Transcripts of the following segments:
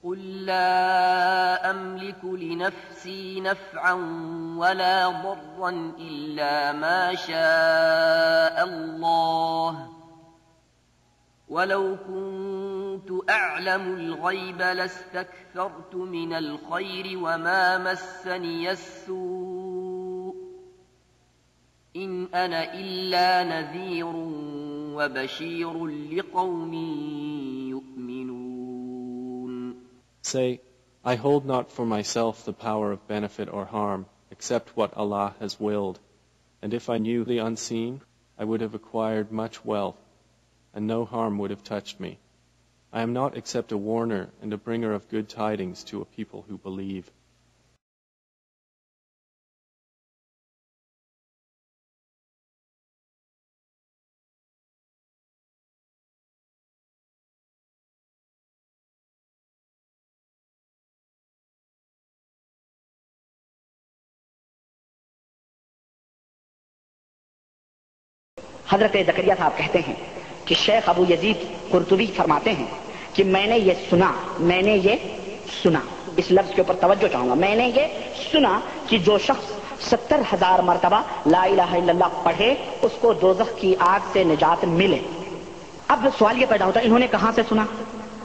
قل لا أملك لنفسي نفعا ولا ضرا إلا ما شاء الله ولو كنت أعلم الغيب لاستكثرت من الخير وما مسني السوء إن أنا إلا نذير وبشير لقوم يؤمنون. Say, I hold not for myself the power of benefit or harm, except what Allah has willed. And if I knew the unseen, I would have acquired much wealth, and no harm would have touched me. I am not except a warner and a bringer of good tidings to a people who believe. حضرت زکریا صاحب کہتے ہیں کہ شیخ ابو یزید قرطبی فرماتے ہیں کہ میں نے یہ سنا اس لفظ کے اوپر توجہ چاہوں گا، میں نے یہ سنا کہ جو شخص 70,000 مرتبہ لا الہ الا اللہ پڑھے اس کو دوزخ کی آگ سے نجات ملے۔ اب سوال یہ پیدا ہوتا ہے انہوں نے کہاں سے سنا؟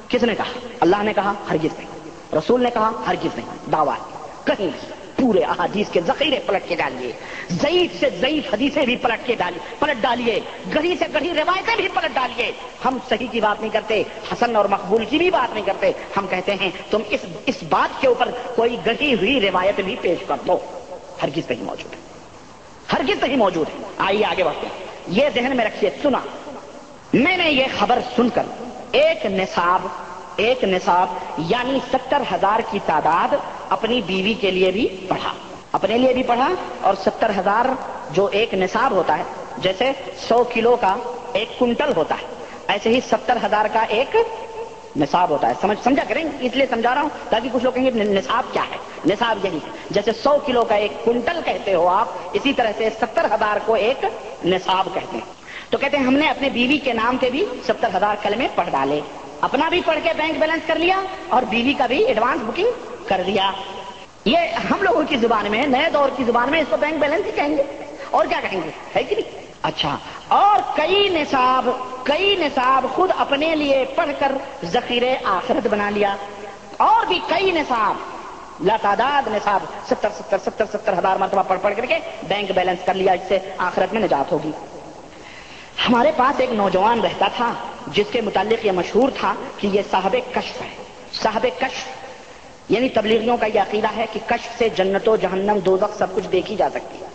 کس نے کہا؟ اللہ نے کہا؟ ہرگز نہیں۔ رسول نے کہا؟ ہرگز نہیں۔ دعویٰ کہیں نہیں۔ پورے احادیث کے ذخیرے پلٹ کے ڈالیے، ضعیف سے ضعیف حدیثیں بھی پلٹ ڈالیے، گڑھی سے گڑھی روایتیں بھی پلٹ ڈالیے۔ ہم صحیح کی بات نہیں کرتے، حسن اور مقبول کی بھی بات نہیں کرتے، ہم کہتے ہیں تم اس بات کے اوپر کوئی گڑھی ہوئی روایت بھی پیش کر دو۔ ہرگز نہیں موجود ہے، ہرگز نہیں موجود ہے۔ آئیے آگے بڑھتے ہیں۔ یہ ذہن میں رکھیے، سنا میں نے یہ خبر سن کر ایک نصاب یعنی 70,000 کی تعداد اپنی بیوی کے لیے بھی پڑھا، اپنے لیے بھی پڑھا، اور 70,000 جو ایک نصاب ہوتا ہے، جیسے 100 کلو کا ایک کنٹل ہوتا ہے، ایسے ہی 70,000 کا ایک نصاب ہوتا ہے۔ سمجھا کریں، اس لیے سمجھا رہا ہوں تاکہ کچھ لوگ کہیں گے نصاب کیا ہے؟ نصاب یہی ہے، جیسے 100 کلو کا ایک کنٹل کہتے ہو آپ، اسی طرح سے 70,000 کو ایک نصاب کہتے ہیں۔ تو کہتے ہیں ہم نے اپنے بیوی کے نام کے بھی 70,000 کلمے پڑھ ڈالے، اپنا بھی پڑھ کے بینک بیلنس کر لیا اور بیوی کا بھی ایڈوانس بکنگ کر دیا۔ یہ ہم لوگوں کی زبان میں، نئے دور کی زبان میں اس کو بینک بیلنس ہی کہیں گے، اور کیا کہیں گے، ہے کہ نہیں؟ اچھا، اور کئی نصاب خود اپنے لیے پڑھ کر ذخیرے آخرت بنا لیا، اور بھی کئی نصاب لاتعداد نصاب 70,000 مرتبہ پڑھ کر کے بینک بیلنس کر لیا، اس سے آخرت میں نجات ہوگی۔ ہمارے پاس ایک نوجوان رہتا تھا جس کے متعلق یہ مشہور تھا کہ یہ صاحب کشف ہے۔ صاحب کشف یعنی تبلیغیوں کا یہ عقیدہ ہے کہ کشف سے جنت و جہنم دوزخ سب کچھ دیکھی جا سکتی ہے۔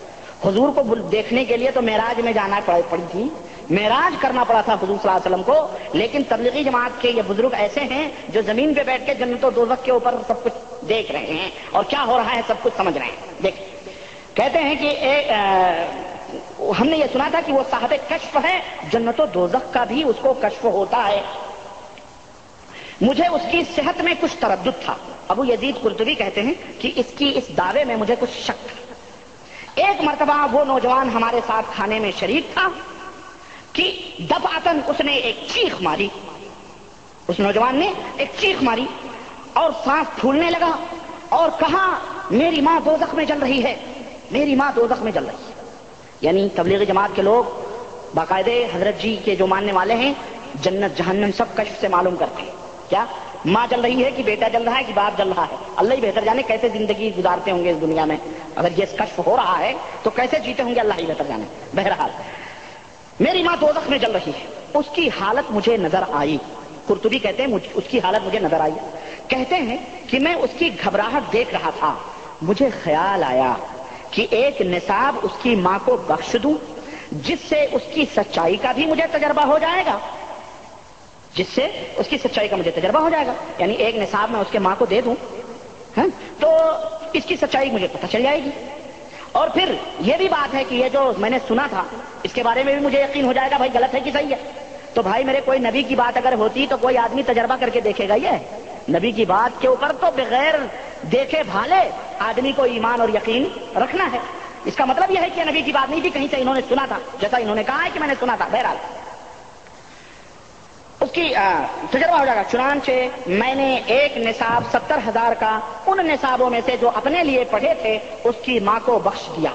حضور کو دیکھنے کے لیے تو معراج میں جانا پڑی تھی، معراج کرنا پڑا تھا حضور صلی اللہ علیہ وسلم کو، لیکن تبلیغی جماعت کے یہ بزرگ ایسے ہیں جو زمین پہ بیٹھ کے جنت و دوزخ کے اوپر سب کچھ دیکھ رہے ہیں اور کیا ہو رہا ہے سب کچھ سمجھ رہے ہیں۔ دیکھ، کہتے ہیں کہ ہم نے یہ سنا تھا کہ وہ صاحب کشف ہے، جنت و دوزخ کا بھی اس کو کشف ہوتا ہے۔ مجھے اس کی صحت میں کچھ تردد تھا۔ ابو یزید قرطبی کہتے ہیں کہ اس دعوے میں مجھے کچھ شک تھا۔ ایک مرتبہ وہ نوجوان ہمارے ساتھ کھانے میں شریک تھا کہ دفعتاً اس نے ایک چیخ ماری، اس نوجوان نے ایک چیخ ماری اور سانس پھولنے لگا اور کہا میری ماں دوزخ میں جل رہی ہے، میری ماں دوزخ میں جل رہی ہے۔ یعنی تبلیغی جماعت کے لوگ باقاعدہ حضرت جی کے جو ماننے والے ہیں جنت جہنم سب کشف سے معلوم کرتے ہیں۔ کیا ماں جل رہی ہے کہ بیٹا جل رہا ہے کہ باپ جل رہا ہے؟ اللہ ہی بہتر جانے کیسے زندگی گزارتے ہوں گے اس دنیا میں، اگر یہ کشف ہو رہا ہے تو کیسے جیتے ہوں گے اللہ ہی بہتر جانے۔ بہرحال میری ماں دوزخ میں جل رہی ہے، اس کی حالت مجھے نظر آئی۔ قرطبی کہتے ہیں اس کی حالت مجھے نظر آئی، کہتے ہیں کہ میں اس کی گھبراہٹ دیکھ رہا تھا، مجھے خیال آیا کہ ایک نصاب اس کی ماں کو بخش دوں جس سے اس کی سچائی کا بھی مجھے تجربہ ہو جائے گا، یعنی ایک نصاب میں اس کے ماں کو دے دوں تو اس کی سچائی مجھے پتہ چل جائے گی، اور پھر یہ بھی بات ہے کہ یہ جو میں نے سنا تھا اس کے بارے میں بھی مجھے یقین ہو جائے گا بھائی غلط ہے کہ صحیح ہے۔ تو بھائی میرے کوئی نبی کی بات اگر ہوتی تو کوئی آدمی تجربہ کر کے دیکھے گا، یہ نبی کی بات کے اوپر تو بغیر دیکھے بھالے آدمی کو ایمان اور یقین رکھنا ہے۔ اس کا مطلب یہ ہے کہ نبی کی بات نہیں تھی، کہیں سے انہوں نے سنا تھا، جیسا انہوں نے کہا ہے کہ میں نے سنا تھا۔ بہرحال اس اس کی تجربہ ہو جائے گا. چنانچہ میں نے ایک نصاب 70,000 کا ان نصابوں میں سے جو اپنے لیے پڑھے تھے اس کی ماں کو بخش دیا.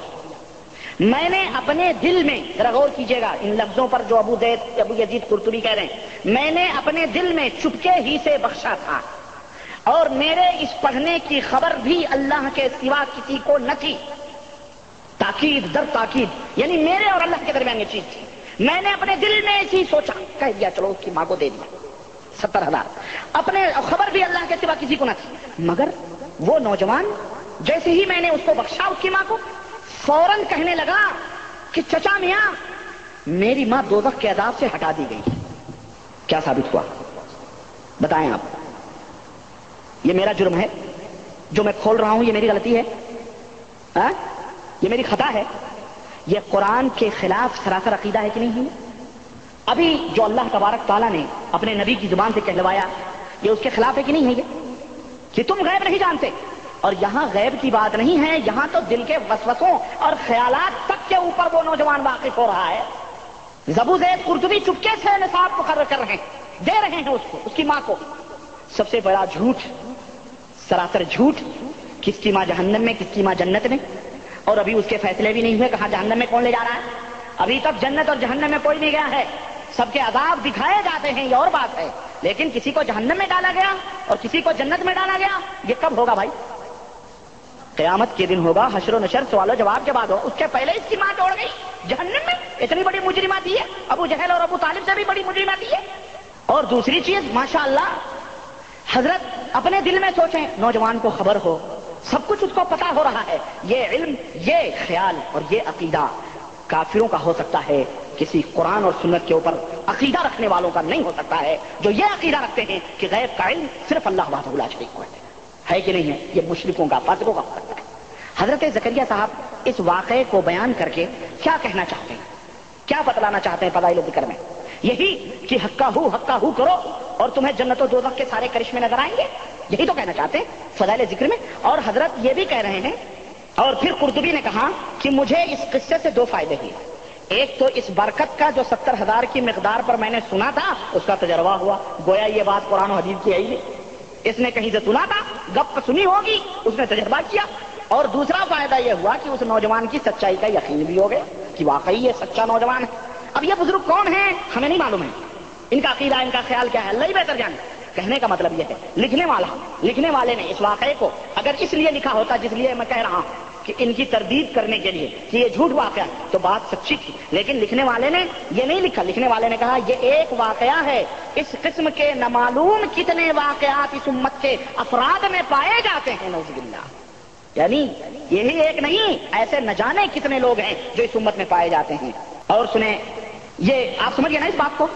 میں نے اپنے دل میں، ذرا غور کیجئے گا ان لفظوں پر جو ابو یزید قرطبی کہہ رہے ہیں، میں نے اپنے دل میں چپکے ہی سے بخشا تھا اور میرے اس پڑھنے کی خبر بھی اللہ کے سوا کسی کو نہ تھی. تاکید در تاکید، یعنی میرے اور اللہ کے درمیان یہ چیز تھی. میں نے اپنے دل میں ایسی سوچا، کہہ دیا چلو اس کی ماں کو دے دیا 70,000. اپنے خبر بھی اللہ کے سوا کسی کو نہ تھی. مگر وہ نوجوان جیسے ہی میں نے اس کو بخشا اس کی ماں کو، فوراً کہنے لگا کہ چچا میاں میری ماں دوزخ کے عذاب سے ہٹا دی گئی. کیا ثابت ہوا بتائیں آپ؟ یہ میرا جرم ہے جو میں کھول رہا ہوں، یہ میری غلطی ہے، یہ میری خطا ہے. یہ قرآن کے خلاف سراسر عقیدہ ہے کہ نہیں ہے؟ ابھی جو اللہ تبارک تعالیٰ نے اپنے نبی کی زبان سے کہلوایا یہ اس کے خلاف ہے کہ نہیں ہے؟ یہ کہ تم غیب نہیں جانتے. اور یہاں غیب کی بات نہیں ہے، یہاں تو دل کے وسوسوں اور خیالات تک کے اوپر وہ نوجوان واقف ہو رہا ہے. ابو زید قرطبی چپکے سے نصاب مقرر کر رہے ہیں، دے رہے ہیں اس کو، اس کی ماں کو. سب سے بڑا جھوٹ، سراسر جھوٹ. کس کی ماں جہنم میں، کس کی ماں جنت میں؟ اور ابھی اس کے فیصلے بھی نہیں ہوئے کہاں جہنم میں کون لے جا رہا ہے. ابھی تک جنت اور جہنم میں کوئی نہیں گیا ہے. سب کے عذاب دکھائے جاتے ہیں، یہ اور بات ہے، لیکن کسی کو جہنم میں ڈالا گیا اور کسی کو جنت میں ڈالا گیا، یہ کب ہوگا بھائی؟ قیامت کے دن ہوگا، حشر و نشر سوال و جواب کے بعد ہو. اس کے پہلے اس کی ماں دوڑ گئی جہنم میں. اتنی بڑی مجرمہ تھی ہے، ابو جہل اور ابو طالب سے بھی بڑی مجرمہ تھی ہے. اور دوسری چیز ماشاءاللہ حضرت اپنے دل میں سوچیں، نوجوان کو خبر ہو، سب کچھ اس کو پتا ہو رہا ہے. یہ علم، یہ خیال اور یہ عقیدہ کافروں کا ہو سکتا ہے، کسی قرآن اور سنت کے اوپر عقیدہ رکھنے والوں کا نہیں ہو سکتا ہے، جو یہ عقیدہ رکھتے ہیں کہ غیب کا علم صرف اللہ وحدہ لا شریک کو ہے کہ نہیں ہے. یہ مشرکوں کا، فاسقوں کا فرق ہے. حضرت زکریا صاحب اس واقعے کو بیان کر کے کیا کہنا چاہتے ہیں، کیا بتلانا چاہتے ہیں فضائل ذکر میں؟ یہی کہ حقہ ہو کرو اور تمہیں جنت و دوزخ کے سارے کرشمے نظر آئیں گے، یہی تو کہنا چاہتے ہیں فضائل ذکر میں. اور حضرت یہ بھی کہہ رہے ہیں، اور پھر قرطبی نے کہا کہ مجھے اس قصے سے 2 فائدے ہوئے. ایک تو اس برکت کا جو 70,000 کی مقدار پر میں نے سنا تھا اس کا تجربہ ہوا، گویا یہ بات قرآن و حدیث کی ہے ہی نہیں، اس نے کہیں سے سنا تھا، گپ سنی ہوگی، اس نے تجربہ کیا. اور دوسرا فائدہ یہ ہوا کہ اس نوجوان کی سچائی کا یقین بھی ہو گیا کہ واقعی یہ سچا نوجوان ہے. اب یہ بزرگ کون ہیں ہمیں نہیں معلوم ہے، ان کا عقیدہ، ان کا خیال کیا ہے، اللہ ہی بہتر جانے. کہنے کا مطلب یہ ہے لکھنے والے نے اس واقعے کو اگر اس لیے لکھا ہوتا جس لیے میں کہہ رہا ہوں کہ ان کی تردید کرنے کے لیے کہ یہ جھوٹ واقعہ تو بات سچی تھی، لیکن لکھنے والے نے یہ نہیں لکھا. لکھنے والے نے کہا یہ ایک واقعہ ہے، اس قسم کے نامعلوم کتنے واقعات اس امت کے افراد میں پائے جاتے ہیں، نعوذ باللہ. یعنی یہی ایک نہیں، ایسے نہ جانے کتنے لوگ ہیں جو اس امت میں پائے جاتے ہیں. اور سنیں، یہ آپ سمجھ گئے نا اس بات کو،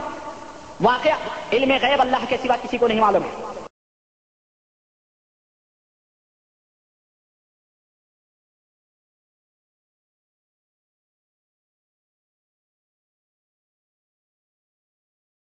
واقعہ علم غیب اللہ کے سوا کسی کو نہیں معلوم ہے.